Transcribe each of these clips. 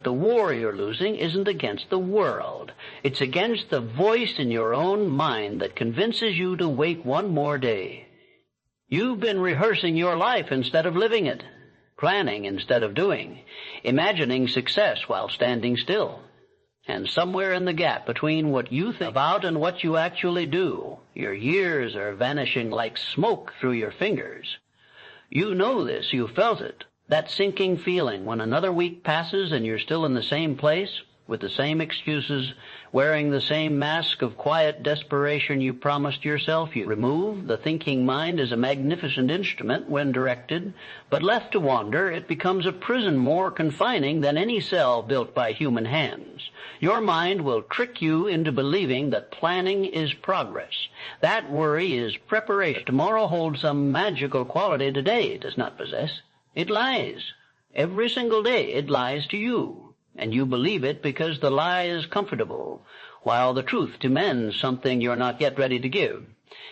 The war you're losing isn't against the world. It's against the voice in your own mind that convinces you to wait one more day. You've been rehearsing your life instead of living it, planning instead of doing, imagining success while standing still. And somewhere in the gap between what you think about and what you actually do, your years are vanishing like smoke through your fingers. You know this, you felt it. That sinking feeling when another week passes and you're still in the same place, with the same excuses, wearing the same mask of quiet desperation you promised yourself you'd remove. The thinking mind is a magnificent instrument when directed, but left to wander, it becomes a prison more confining than any cell built by human hands. Your mind will trick you into believing that planning is progress. That worry is preparation. Tomorrow holds some magical quality today does not possess. It lies. Every single day it lies to you. And you believe it because the lie is comfortable, while the truth demands something you're not yet ready to give.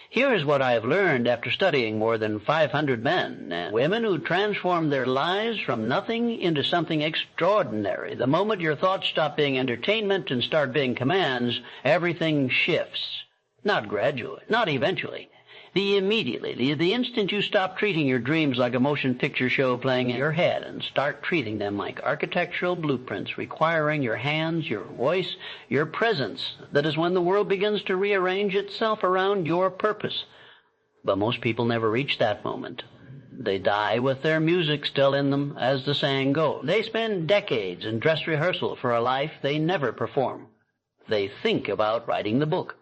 Here is what I have learned after studying more than 500 men and women who transform their lives from nothing into something extraordinary. The moment your thoughts stop being entertainment and start being commands, everything shifts. Not gradually, not eventually. Immediately, the instant you stop treating your dreams like a motion picture show playing in your head and start treating them like architectural blueprints requiring your hands, your voice, your presence, that is when the world begins to rearrange itself around your purpose. But most people never reach that moment. They die with their music still in them, as the saying goes. They spend decades in dress rehearsal for a life they never perform. They think about writing the book,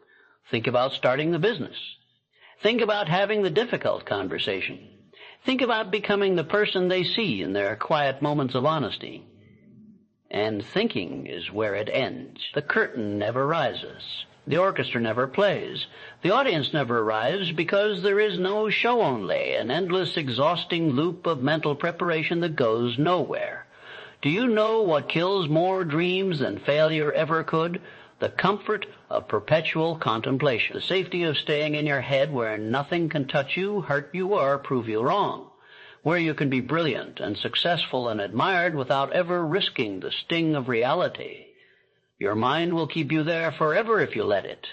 think about starting the business, think about having the difficult conversation. Think about becoming the person they see in their quiet moments of honesty. And thinking is where it ends. The curtain never rises. The orchestra never plays. The audience never arrives because there is no show only, an endless, exhausting loop of mental preparation that goes nowhere. Do you know what kills more dreams than failure ever could? The comfort of perpetual contemplation, the safety of staying in your head where nothing can touch you, hurt you, or prove you wrong, where you can be brilliant and successful and admired without ever risking the sting of reality. Your mind will keep you there forever if you let it.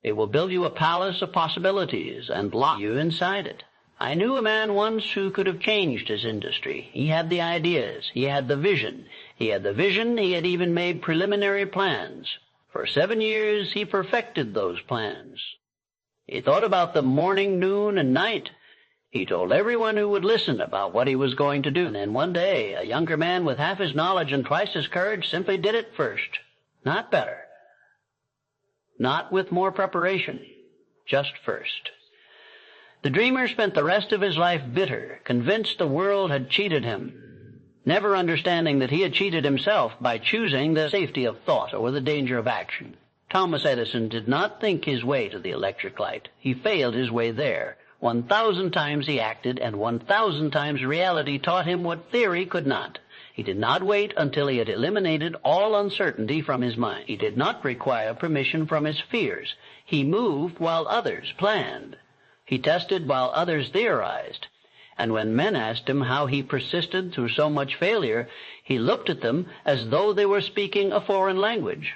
It will build you a palace of possibilities and lock you inside it. I knew a man once who could have changed his industry. He had the ideas. He had the vision. He had even made preliminary plans. For 7 years, he perfected those plans. He thought about them morning, noon, and night. He told everyone who would listen about what he was going to do. And then one day, a younger man with half his knowledge and twice his courage simply did it first. Not better. Not with more preparation. Just first. The dreamer spent the rest of his life bitter, convinced the world had cheated him, never understanding that he had cheated himself by choosing the safety of thought or the danger of action. Thomas Edison did not think his way to the electric light. He failed his way there. 1,000 times he acted, and 1,000 times reality taught him what theory could not. He did not wait until he had eliminated all uncertainty from his mind. He did not require permission from his fears. He moved while others planned. He tested while others theorized. And when men asked him how he persisted through so much failure, he looked at them as though they were speaking a foreign language.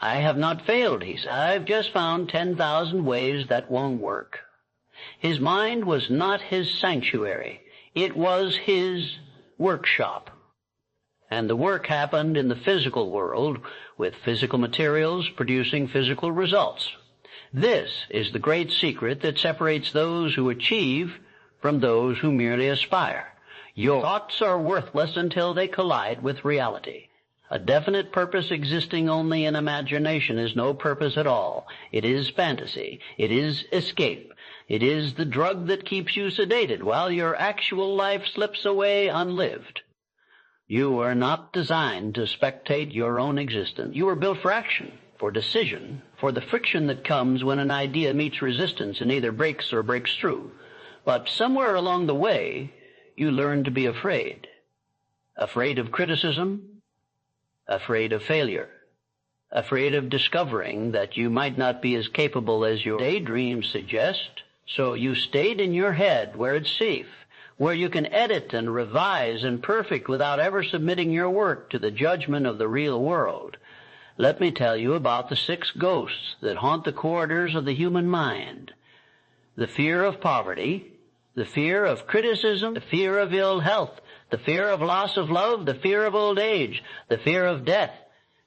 I have not failed, he said. I've just found 10,000 ways that won't work. His mind was not his sanctuary. It was his workshop. And the work happened in the physical world, with physical materials producing physical results. This is the great secret that separates those who achieve from those who merely aspire. Your thoughts are worthless until they collide with reality. A definite purpose existing only in imagination is no purpose at all. It is fantasy. It is escape. It is the drug that keeps you sedated while your actual life slips away unlived. You are not designed to spectate your own existence. You are built for action, for decision, for the friction that comes when an idea meets resistance and either breaks or breaks through. But somewhere along the way, you learn to be afraid. Afraid of criticism, afraid of failure, afraid of discovering that you might not be as capable as your daydreams suggest. So you stayed in your head where it's safe, where you can edit and revise and perfect without ever submitting your work to the judgment of the real world. Let me tell you about the 6 ghosts that haunt the corridors of the human mind. The fear of poverty, the fear of criticism, the fear of ill health, the fear of loss of love, the fear of old age, the fear of death.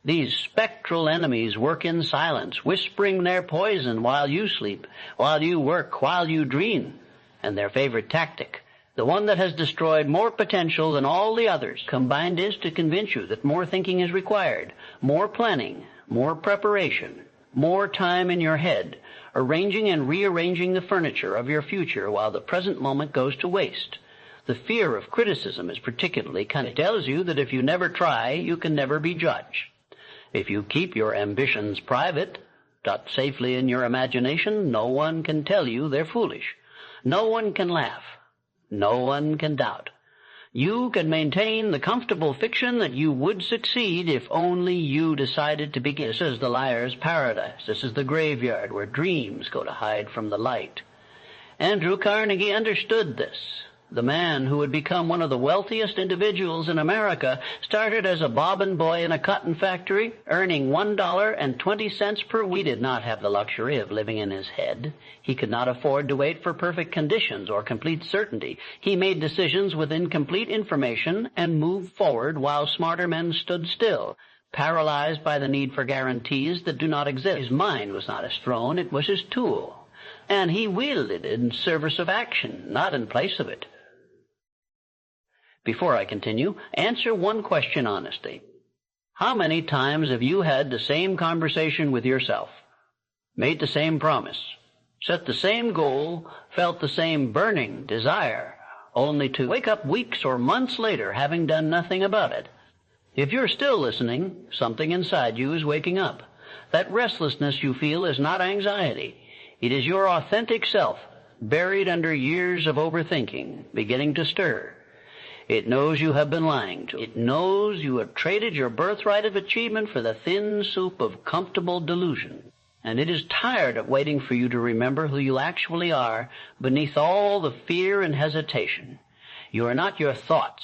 These spectral enemies work in silence, whispering their poison while you sleep, while you work, while you dream. And their favorite tactic, the one that has destroyed more potential than all the others combined, is to convince you that more thinking is required, more planning, more preparation, more time in your head, arranging and rearranging the furniture of your future while the present moment goes to waste. The fear of criticism is particularly cunning. It tells you that if you never try, you can never be judged. If you keep your ambitions private, tucked safely in your imagination, no one can tell you they're foolish. No one can laugh. No one can doubt. You can maintain the comfortable fiction that you would succeed if only you decided to begin. This is the liar's paradise. This is the graveyard where dreams go to hide from the light. Andrew Carnegie understood this. The man who would become one of the wealthiest individuals in America started as a bobbin boy in a cotton factory, earning $1.20 per week. He did not have the luxury of living in his head. He could not afford to wait for perfect conditions or complete certainty. He made decisions with incomplete information and moved forward while smarter men stood still, paralyzed by the need for guarantees that do not exist. His mind was not his throne, it was his tool. And he wielded it in service of action, not in place of it. Before I continue, answer one question honestly. How many times have you had the same conversation with yourself, made the same promise, set the same goal, felt the same burning desire, only to wake up weeks or months later having done nothing about it? If you're still listening, something inside you is waking up. That restlessness you feel is not anxiety. It is your authentic self, buried under years of overthinking, beginning to stir. It knows you have been lying to it. It knows you have traded your birthright of achievement for the thin soup of comfortable delusion. And it is tired of waiting for you to remember who you actually are beneath all the fear and hesitation. You are not your thoughts.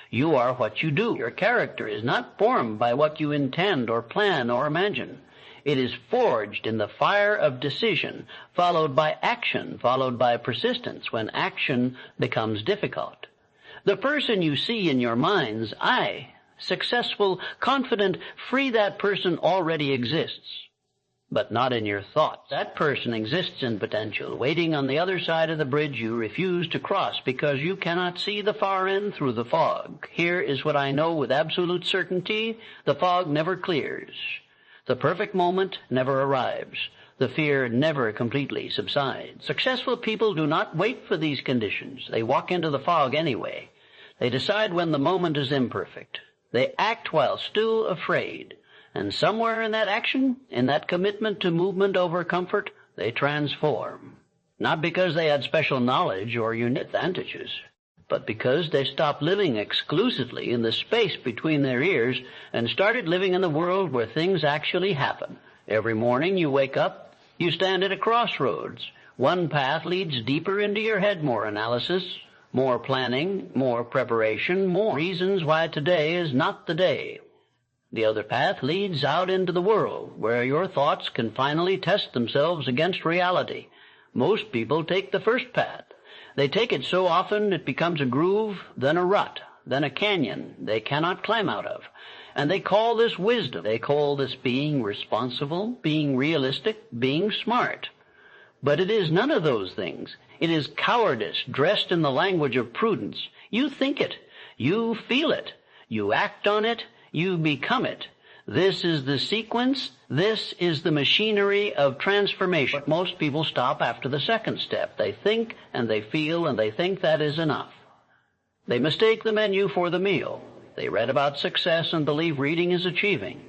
You are what you do. Your character is not formed by what you intend or plan or imagine. It is forged in the fire of decision, followed by action, followed by persistence when action becomes difficult. The person you see in your mind's eye, successful, confident, free, that person already exists, but not in your thoughts. That person exists in potential, waiting on the other side of the bridge you refuse to cross because you cannot see the far end through the fog. Here is what I know with absolute certainty: the fog never clears. The perfect moment never arrives. The fear never completely subsides. Successful people do not wait for these conditions. They walk into the fog anyway. They decide when the moment is imperfect. They act while still afraid. And somewhere in that action, in that commitment to movement over comfort, they transform. Not because they had special knowledge or unique advantages, but because they stopped living exclusively in the space between their ears and started living in the world where things actually happen. Every morning you wake up, you stand at a crossroads. One path leads deeper into your head, more analysis, more planning, more preparation, more reasons why today is not the day. The other path leads out into the world, where your thoughts can finally test themselves against reality. Most people take the first path. They take it so often it becomes a groove, then a rut, then a canyon they cannot climb out of. And they call this wisdom. They call this being responsible, being realistic, being smart. But it is none of those things. It is cowardice dressed in the language of prudence. You think it. You feel it. You act on it. You become it. This is the sequence. This is the machinery of transformation. But most people stop after the second step. They think and they feel and they think that is enough. They mistake the menu for the meal. They read about success and believe reading is achieving.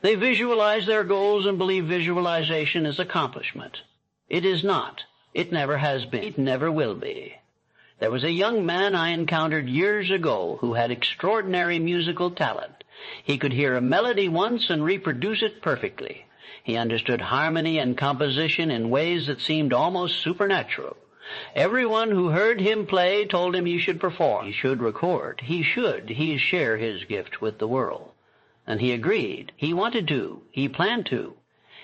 They visualize their goals and believe visualization is accomplishment. It is not. It never has been. It never will be. There was a young man I encountered years ago who had extraordinary musical talent. He could hear a melody once and reproduce it perfectly. He understood harmony and composition in ways that seemed almost supernatural. Everyone who heard him play told him he should perform, he should record, he share his gift with the world. And he agreed. He wanted to. He planned to.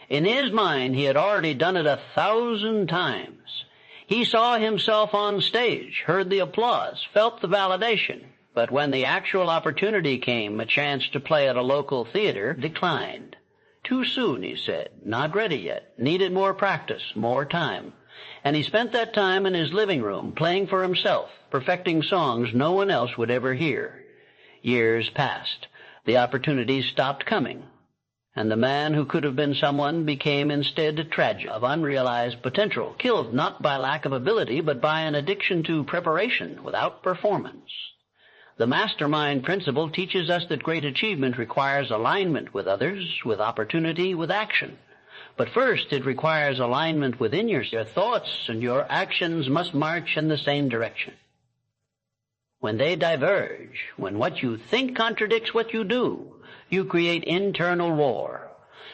In his mind, he had already done it 1,000 times. He saw himself on stage, heard the applause, felt the validation. But when the actual opportunity came, a chance to play at a local theater, declined. Too soon, he said. Not ready yet. Needed more practice, more time. And he spent that time in his living room, playing for himself, perfecting songs no one else would ever hear. Years passed. The opportunities stopped coming. And the man who could have been someone became instead a tragedy of unrealized potential, killed not by lack of ability, but by an addiction to preparation without performance. The mastermind principle teaches us that great achievement requires alignment with others, with opportunity, with action. But first, it requires alignment within yourself. Your thoughts and your actions must march in the same direction. When they diverge, when what you think contradicts what you do, you create internal war.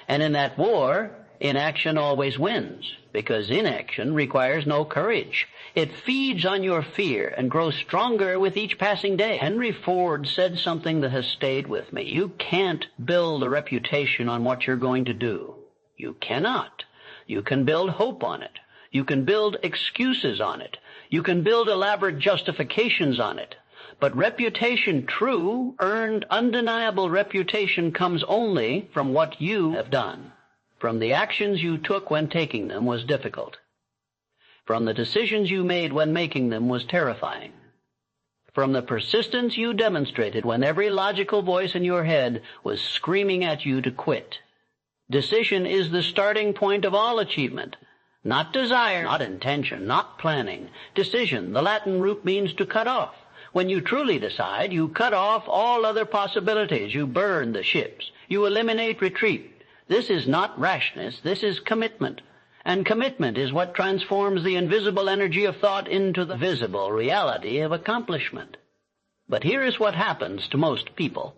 And in that war, inaction always wins, because inaction requires no courage. It feeds on your fear and grows stronger with each passing day. Henry Ford said something that has stayed with me. You can't build a reputation on what you're going to do. You cannot. You can build hope on it. You can build excuses on it. You can build elaborate justifications on it. But reputation, true, earned, undeniable reputation comes only from what you have done. From the actions you took when taking them was difficult. From the decisions you made when making them was terrifying. From the persistence you demonstrated when every logical voice in your head was screaming at you to quit. Decision is the starting point of all achievement. Not desire, not intention, not planning. Decision, the Latin root means to cut off. When you truly decide, you cut off all other possibilities. You burn the ships. You eliminate retreat. This is not rashness. This is commitment. And commitment is what transforms the invisible energy of thought into the visible reality of accomplishment. But here is what happens to most people.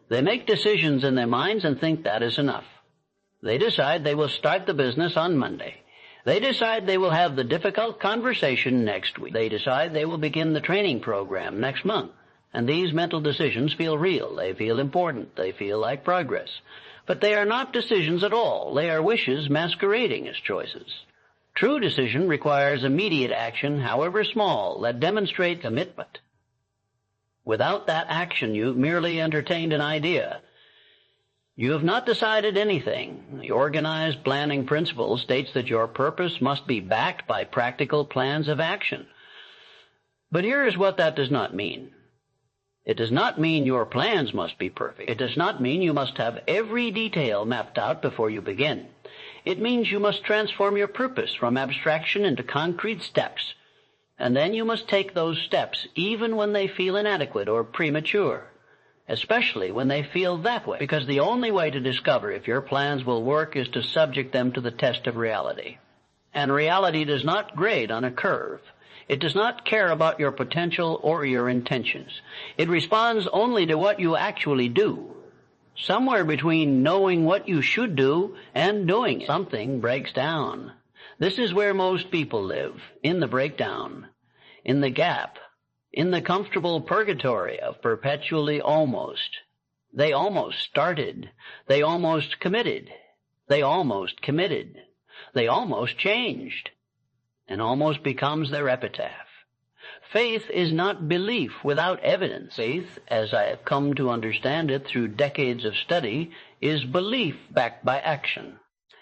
They make decisions in their minds and think that is enough. They decide they will start the business on Monday. They decide they will have the difficult conversation next week. They decide they will begin the training program next month. And these mental decisions feel real. They feel important. They feel like progress. But they are not decisions at all. They are wishes masquerading as choices. True decision requires immediate action, however small, that demonstrates commitment. Without that action, you've merely entertained an idea. You have not decided anything. The organized planning principle states that your purpose must be backed by practical plans of action. But here is what that does not mean. It does not mean your plans must be perfect. It does not mean you must have every detail mapped out before you begin. It means you must transform your purpose from abstraction into concrete steps. And then you must take those steps even when they feel inadequate or premature. Especially when they feel that way, because the only way to discover if your plans will work is to subject them to the test of reality. And reality does not grade on a curve. It does not care about your potential or your intentions. It responds only to what you actually do. Somewhere between knowing what you should do and doing it, something breaks down. This is where most people live, in the breakdown, in the gap, in the comfortable purgatory of perpetually almost. They almost started. They almost committed. They almost committed. They almost changed. And almost becomes their epitaph. Faith is not belief without evidence. Faith, as I have come to understand it through decades of study, is belief backed by action.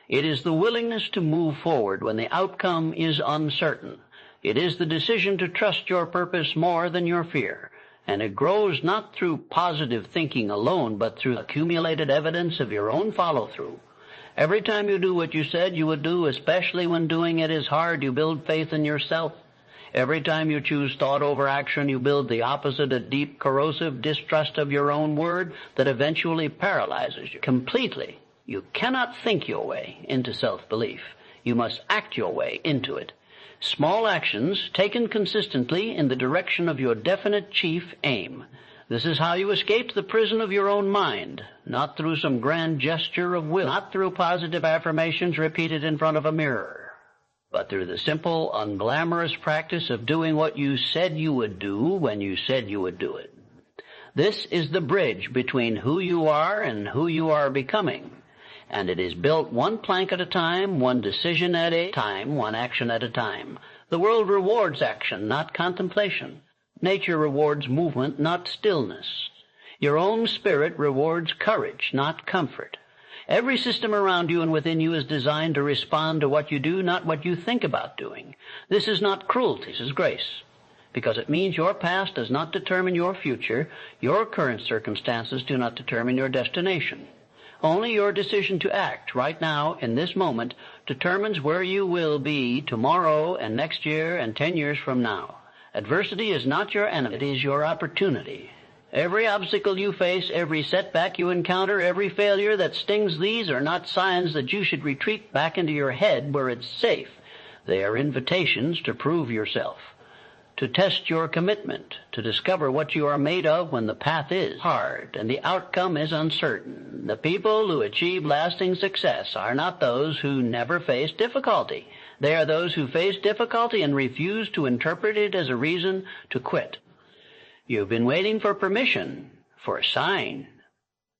It is the willingness to move forward when the outcome is uncertain. It is the decision to trust your purpose more than your fear, and it grows not through positive thinking alone, but through accumulated evidence of your own follow-through. Every time you do what you said you would do, especially when doing it is hard, you build faith in yourself. Every time you choose thought over action, you build the opposite, a deep, corrosive distrust of your own word that eventually paralyzes you completely. You cannot think your way into self-belief. You must act your way into it. Small actions taken consistently in the direction of your definite chief aim. This is how you escape the prison of your own mind, not through some grand gesture of will, not through positive affirmations repeated in front of a mirror. but through the simple, unglamorous practice of doing what you said you would do when you said you would do it. This is the bridge between who you are and who you are becoming, and it is built one plank at a time, one decision at a time, one action at a time. The world rewards action, not contemplation. Nature rewards movement, not stillness. Your own spirit rewards courage, not comfort. Every system around you and within you is designed to respond to what you do, not what you think about doing. This is not cruelty, this is grace, because it means your past does not determine your future. Your current circumstances do not determine your destination. Only your decision to act right now, in this moment, determines where you will be tomorrow and next year and 10 years from now. Adversity is not your enemy, it is your opportunity. Every obstacle you face, every setback you encounter, every failure that stings, these are not signs that you should retreat back into your head where it's safe. They are invitations to prove yourself, to test your commitment, to discover what you are made of when the path is hard and the outcome is uncertain. The people who achieve lasting success are not those who never face difficulty. They are those who face difficulty and refuse to interpret it as a reason to quit. You've been waiting for permission, for a sign,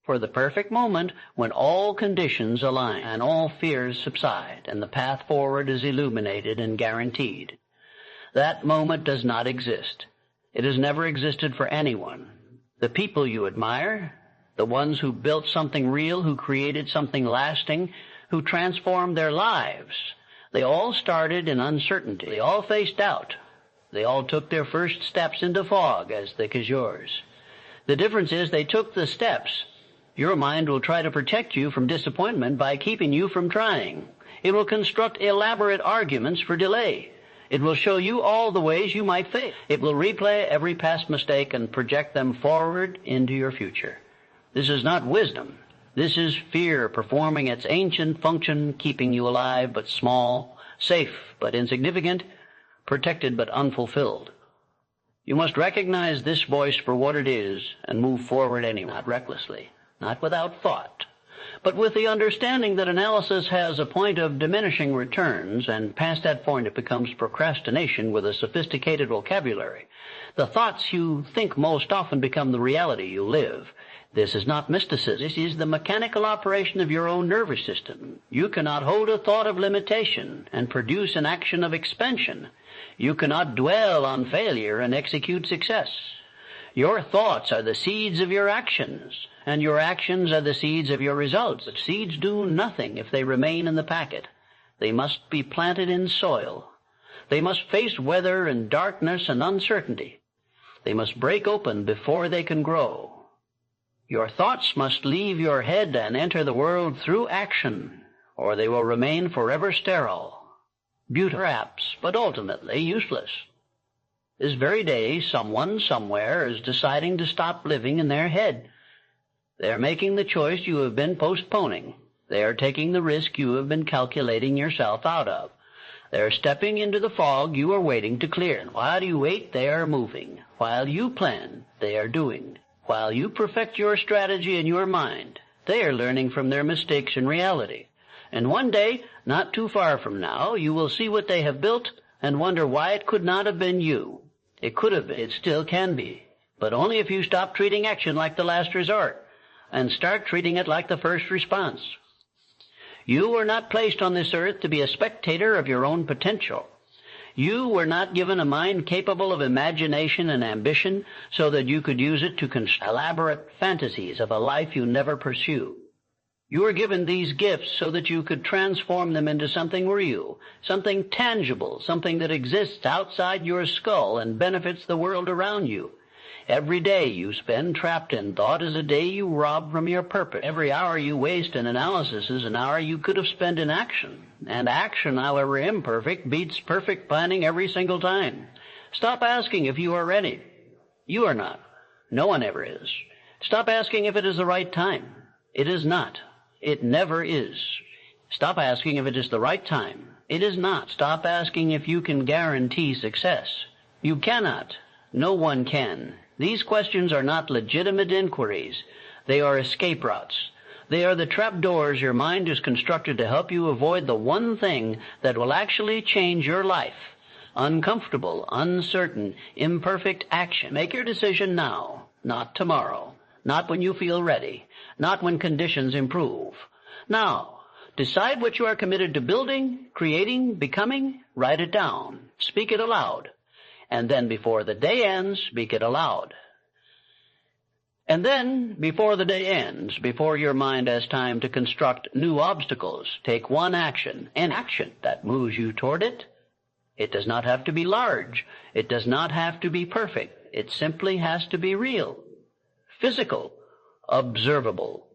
for the perfect moment when all conditions align and all fears subside and the path forward is illuminated and guaranteed. That moment does not exist. It has never existed for anyone. The people you admire, the ones who built something real, who created something lasting, who transformed their lives, they all started in uncertainty. They all faced doubt. They all took their first steps into fog as thick as yours. The difference is they took the steps. Your mind will try to protect you from disappointment by keeping you from trying. It will construct elaborate arguments for delay. It will show you all the ways you might fail. It will replay every past mistake and project them forward into your future. This is not wisdom. This is fear performing its ancient function, keeping you alive but small, safe but insignificant, protected but unfulfilled. You must recognize this voice for what it is and move forward anyway, not recklessly, not without thought, but with the understanding that analysis has a point of diminishing returns, and past that point it becomes procrastination with a sophisticated vocabulary. The thoughts you think most often become the reality you live. This is not mysticism. This is the mechanical operation of your own nervous system. You cannot hold a thought of limitation and produce an action of expansion. You cannot dwell on failure and execute success. Your thoughts are the seeds of your actions, and your actions are the seeds of your results. But seeds do nothing if they remain in the packet. They must be planted in soil. They must face weather and darkness and uncertainty. They must break open before they can grow. Your thoughts must leave your head and enter the world through action, or they will remain forever sterile, beautiful perhaps, but ultimately useless. This very day, someone somewhere is deciding to stop living in their head. They are making the choice you have been postponing. They are taking the risk you have been calculating yourself out of. They are stepping into the fog you are waiting to clear. And while you wait, they are moving. While you plan, they are doing. While you perfect your strategy in your mind, they are learning from their mistakes in reality. And one day, not too far from now, you will see what they have built and wonder why it could not have been you. It could have been. It still can be. But only if you stop treating action like the last resort and start treating it like the first response. You were not placed on this earth to be a spectator of your own potential. You were not given a mind capable of imagination and ambition so that you could use it to construct elaborate fantasies of a life you never pursue. You were given these gifts so that you could transform them into something real, something tangible, something that exists outside your skull and benefits the world around you. Every day you spend trapped in thought is a day you rob from your purpose. Every hour you waste in analysis is an hour you could have spent in action. And action, however imperfect, beats perfect planning every single time. Stop asking if you are ready. You are not. No one ever is. Stop asking if it is the right time. It is not. It never is. Stop asking if it is the right time. It is not. Stop asking if you can guarantee success. You cannot. No one can. These questions are not legitimate inquiries. They are escape routes. They are the trapdoors your mind is constructed to help you avoid the one thing that will actually change your life. Uncomfortable, uncertain, imperfect action. Make your decision now, not tomorrow, not when you feel ready, not when conditions improve. Now, decide what you are committed to building, creating, becoming. Write it down. Speak it aloud. And then before the day ends, speak it aloud. And then, before the day ends, before your mind has time to construct new obstacles, take one action, an action that moves you toward it. It does not have to be large. It does not have to be perfect. It simply has to be real, physical, observable,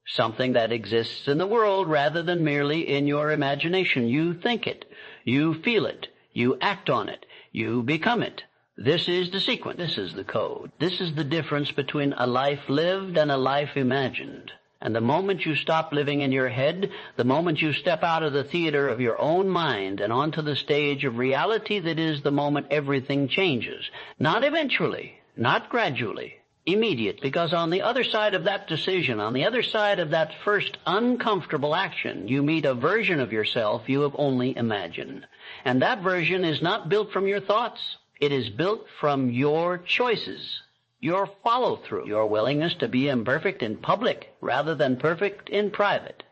something that exists in the world rather than merely in your imagination. You think it, you feel it, you act on it, you become it. This is the sequence. This is the code. This is the difference between a life lived and a life imagined. And the moment you stop living in your head, the moment you step out of the theater of your own mind and onto the stage of reality, that is the moment everything changes. Not eventually, not gradually, immediately. Because on the other side of that decision, on the other side of that first uncomfortable action, you meet a version of yourself you have only imagined. And that version is not built from your thoughts. It is built from your choices, your follow-through, your willingness to be imperfect in public rather than perfect in private.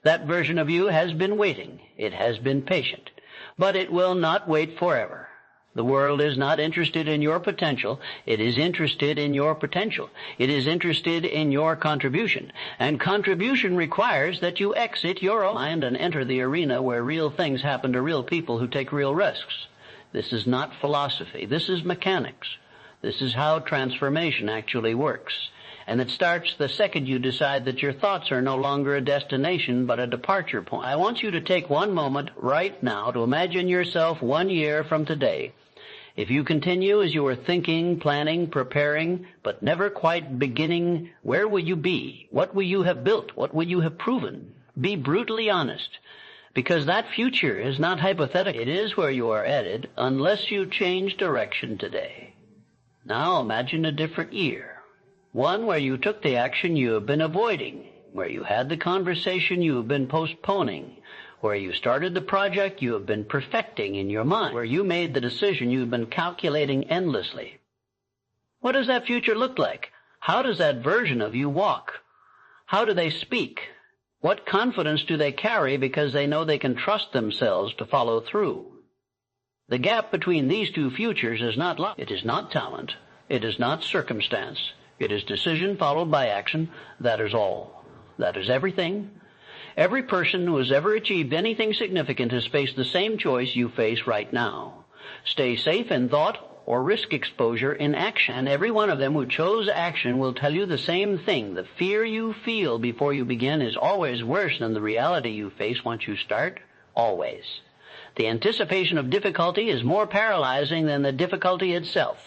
That version of you has been waiting. It has been patient. But it will not wait forever. The world is not interested in your potential. It is interested in your potential. It is interested in your contribution. And contribution requires that you exit your own mind and enter the arena where real things happen to real people who take real risks. This is not philosophy. This is mechanics. This is how transformation actually works. And it starts the second you decide that your thoughts are no longer a destination but a departure point. I want you to take one moment right now to imagine yourself 1 year from today. If you continue as you are thinking, planning, preparing, but never quite beginning, where will you be? What will you have built? What will you have proven? Be brutally honest. Because that future is not hypothetical. It is where you are headed unless you change direction today. Now imagine a different year. One where you took the action you have been avoiding, where you had the conversation you have been postponing, where you started the project you have been perfecting in your mind, where you made the decision you have been calculating endlessly. What does that future look like? How does that version of you walk? How do they speak? What confidence do they carry because they know they can trust themselves to follow through? The gap between these two futures is not luck. It is not talent. It is not circumstance. It is decision followed by action. That is all. That is everything. Every person who has ever achieved anything significant has faced the same choice you face right now. Stay safe in thought or risk exposure in action. And every one of them who chose action will tell you the same thing. The fear you feel before you begin is always worse than the reality you face once you start. Always. The anticipation of difficulty is more paralyzing than the difficulty itself.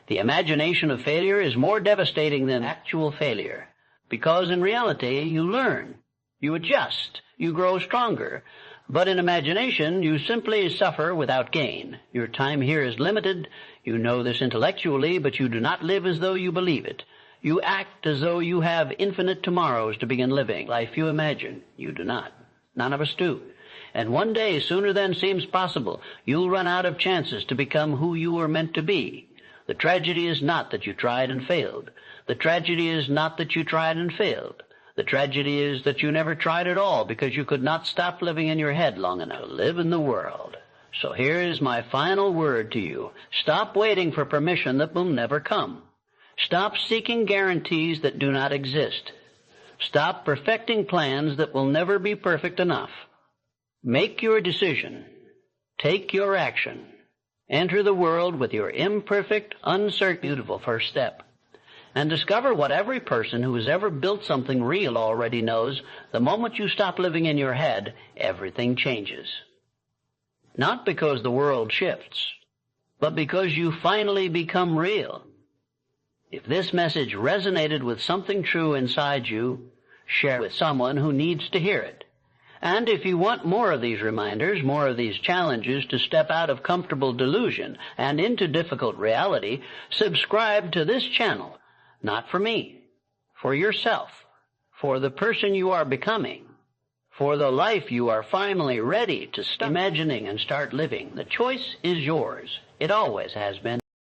The imagination of failure is more devastating than actual failure. Because in reality, you learn. You adjust. You grow stronger. But in imagination, you simply suffer without gain. Your time here is limited. You know this intellectually, but you do not live as though you believe it. You act as though you have infinite tomorrows to begin living. Life you imagine. You do not. None of us do. And one day, sooner than seems possible, you'll run out of chances to become who you were meant to be. The tragedy is not that you tried and failed. The tragedy is not that you tried and failed. The tragedy is that you never tried at all because you could not stop living in your head long enough to live in the world. So here is my final word to you. Stop waiting for permission that will never come. Stop seeking guarantees that do not exist. Stop perfecting plans that will never be perfect enough. Make your decision. Take your action. Enter the world with your imperfect, uncertain, beautiful first step. And discover what every person who has ever built something real already knows. The moment you stop living in your head, everything changes. Not because the world shifts, but because you finally become real. If this message resonated with something true inside you, share it with someone who needs to hear it. And if you want more of these reminders, more of these challenges to step out of comfortable delusion and into difficult reality, subscribe to this channel. Not for me, for yourself, for the person you are becoming, for the life you are finally ready to stop imagining and start living. The choice is yours. It always has been.